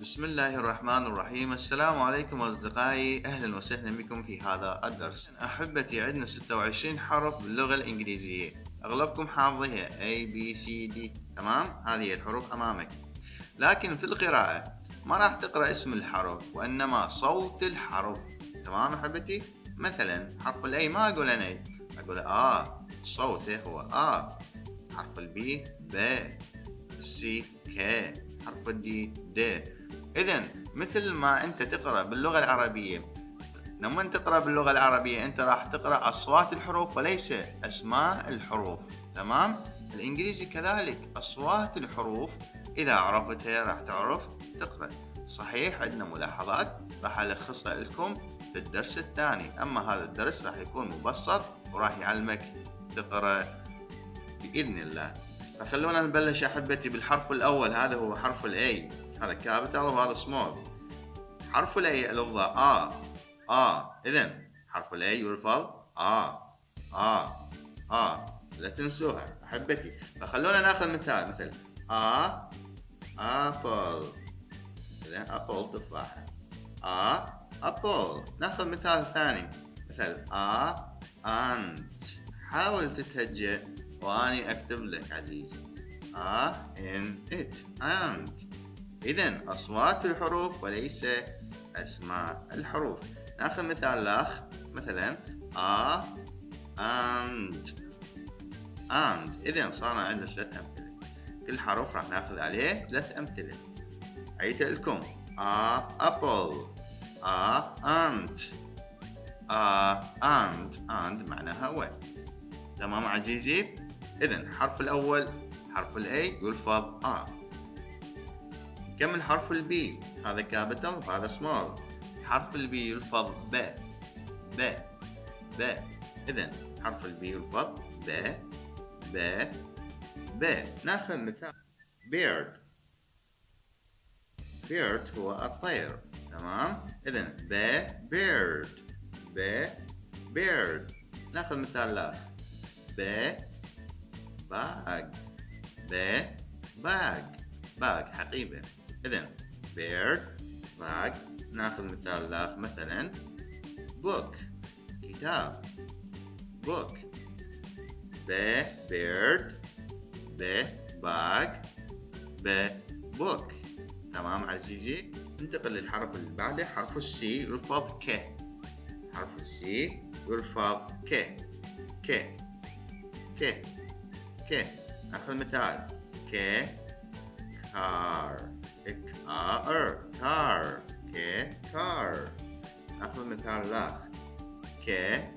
بسم الله الرحمن الرحيم. السلام عليكم أصدقائي، أهلا وسهلا بكم في هذا الدرس. أحبتي، عندنا 26 حرف باللغة الإنجليزية، أغلبكم حافظها A B C D، تمام؟ هذه الحروف أمامك، لكن في القراءة ما راح تقرأ اسم الحرف وإنما صوت الحرف، تمام أحبتي؟ مثلا حرف ال A ما أقول أنا، أقول صوته هو حرف ال B ب، السي ك، حرف الدي د. إذن مثل ما أنت تقرأ باللغة العربية، لما تقرأ باللغة العربية أنت راح تقرأ أصوات الحروف وليس أسماء الحروف، تمام؟ الإنجليزي كذلك أصوات الحروف إذا عرفتها راح تعرف تقرأ. صحيح عندنا ملاحظات راح ألخصها لكم في الدرس الثاني، أما هذا الدرس راح يكون مبسط وراح يعلمك تقرأ بإذن الله. فخلونا نبلش أحبتي بالحرف الأول، هذا هو حرف ال A، هذا كابيتال وهذا سمول. حرف ال A لفظة إذن حرف ال A يلفظ لا تنسوها أحبتي. فخلونا ناخذ مثل apple، إذن apple تفاحة، apple. ناخذ مثال ثاني مثل ant. حاول تتهجأ وأني أكتب لك عزيزي in it and. إذن أصوات الحروف وليس أسماء الحروف. ناخذ مثال الآخر مثلا and. إذن صارنا عندنا 3 أمثلة، كل حرف راح ناخذ عليه 3 أمثلة. عيت لكم apple، and معناها و، تمام عزيزي؟ إذن حرف الأول حرف ال A يلفظ نكمل حرف ال B، هذا كابيتال وهذا سمول. حرف ال B يلفظ ب. إذن حرف ال B يلفظ ب. ناخذ مثال bird هو الطير، تمام؟ إذن bird. ناخذ مثال آخر باج حقيبة. إذن bird bag. ناخذ مثال آخر مثلا book كتاب book. bird bag book، تمام عزيزي؟ ننتقل للحرف اللي بعده، حرف السي يلفظ ك. حرف السي يلفظ ك. ناخذ مثال كار. ناخذ مثال آخر كات.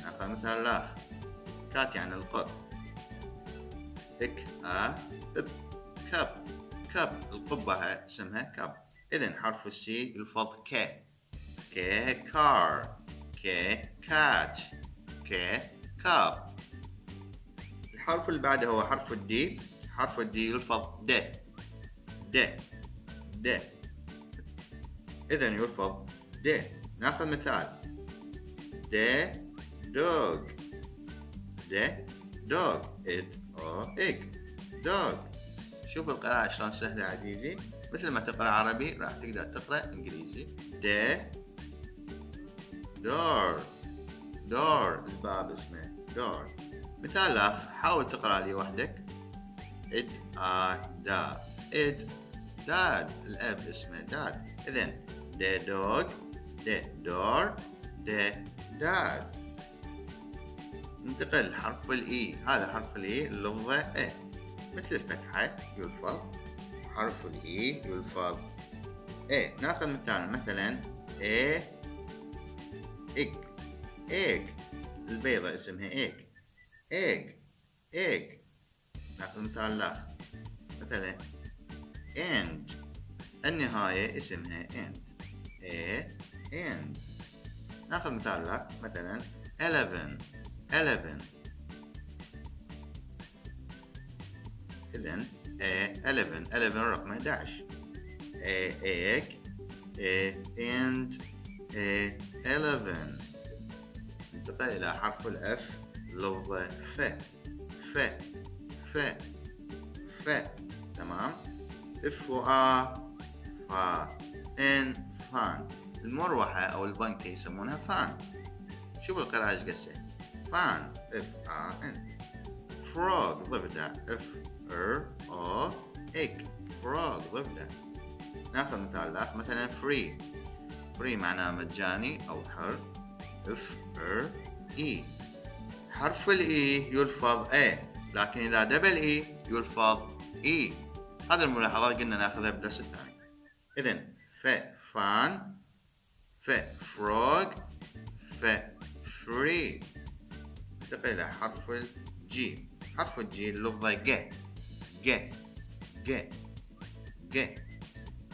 ناخذ مثال آخر كات يعني القط. كب القبة اسمها كب. إذن حرف السي يلفظ كار كات كاب. الحرف اللي بعده هو حرف الدي. حرف الدي يلفظ د. إذن يلفظ د. ناخذ مثال dog. egg dog. شوف القراءة شلون سهلة عزيزي، مثل ما تقرأ عربي راح تقدر تقرأ إنجليزي. door الباب اسمه door. مثال آخر حاول تقرأ لي وحدك dad الأب اسمه dad. إذن dog door dad. ننتقل لحرف الإي، هذا حرف الإي اللفظة A مثل الفتحة يلفظ حرف الإي يلفظ A. ناخذ مثلا egg البيضة اسمها egg. ناخذ مثال آخر مثلا end النهاية اسمها end. ناخذ مثال آخر مثلا 11. إذن 11 رقم 11. egg and 11. ننتقل إلى حرف الأف لفظة ف. ف تمام. اف و فا ان فان. المروحة او البنكة يسمونها فان. شوفوا القراءة ايش قصة. فان اف ان. frog ضفدع اف او اك. frog ضفدع. ناخذ مثال اخر مثلا free معناه مجاني او حر. اف اي. حرف الاي يلفظ a، لكن اذا دبل اي يلفظ اي. هذه الملاحظات قلنا ناخذها بالدرس الثاني. اذن فان، فروغ، فري. ننتقل الى حرف الجي. حرف الجي اللفظة ج.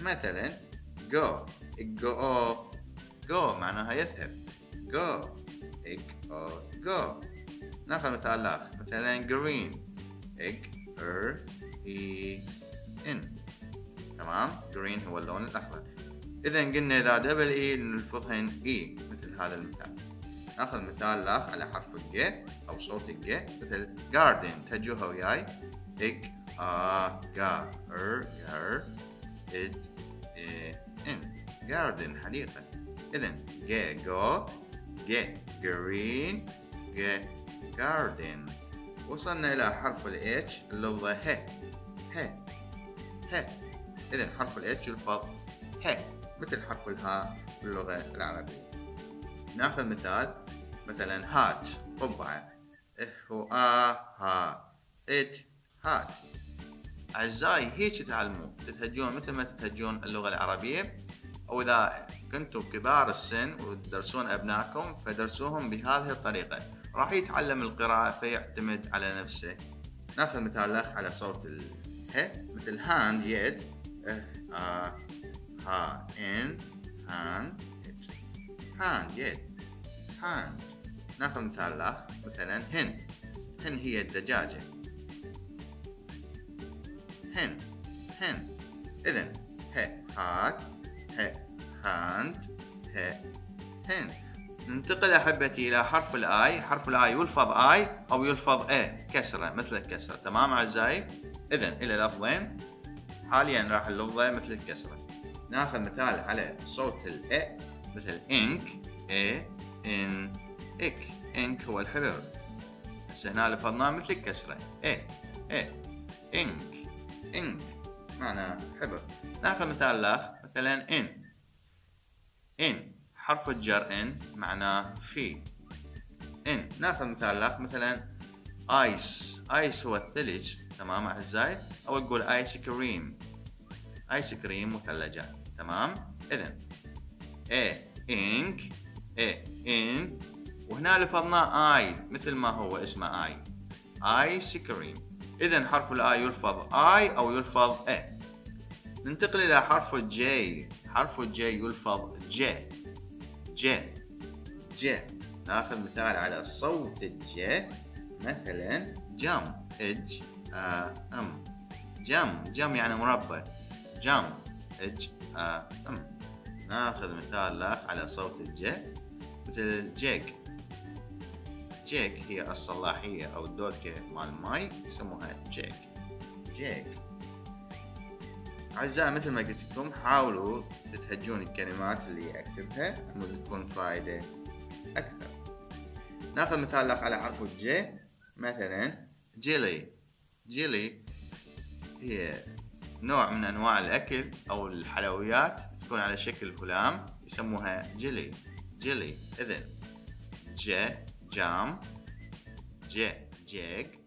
مثلا go معناها يذهب. go. ناخذ مثال آخر مثلا green تمام. green هو اللون الأخضر. إذا قلنا إذا دبل إي نلفظهن إي مثل هذا المثال. ناخذ مثال آخر على حرف الج أو صوت الج مثل garden. تهجوها وياي garden حديقة. إذن go green garden. وصلنا إلى حرف ال H اللفظة ه. إذن حرف ال H يلفظ ه مثل حرف الهاء باللغة العربية. ناخذ مثال مثلا هات قبعة. هات. أعزائي هيك تعلموا تتهجون مثل ما تتهجون اللغة العربية، أو إذا كنتم كبار السن وتدرسون أبنائكم فدرسوهم بهذه الطريقة، راح يتعلم القراءة فيعتمد على نفسه. ناخذ مثال آخر على صوت ه مثل هاند يد. هاند يد هاند. ناخذ مثال آخر مثلا هن هي الدجاجة. هن. إذن هات هاند هن. ننتقل أحبتي إلى حرف الآي. حرف الآي يلفظ آي أو يلفظ كسرة مثل الكسرة. تمام أعزائي. إذن إلى لفظين حاليا راح اللفظة مثل الكسرة. ناخذ مثال على صوت الأ مثل إنك إن إك. إنك هو الحبر. هسه هنا لفظناه مثل الكسرة إنك معنى حبر. ناخذ مثال آخر مثلا إن حرف الجر إن معناه في. إن. ناخذ مثال آخر مثلا آيس هو الثلج. تمام أعزائي. أو أقول آيس كريم مثلجات. تمام. إذن إنك إن، وهنا لفظنا آي مثل ما هو اسمه آيس كريم. إذن حرف الآي يلفظ آي أو يلفظ ننتقل إلى حرف الجي. حرف الجي يلفظ ج. ناخذ مثال على صوت الج مثلا جم جم يعني مربع. جم ناخذ مثال آخر على صوت الج مثل جيك هي الصلاحية أو الدوركة مال الماي يسموها جيك. أعزائي مثل ما قلت لكم حاولوا تتهجون الكلمات اللي أكتبها ممكن تكون فائدة أكثر. ناخذ مثال آخر على حرف الج مثلا جيلي هي نوع من أنواع الأكل أو الحلويات تكون على شكل هلام يسموها جيلي. إذن جام جيك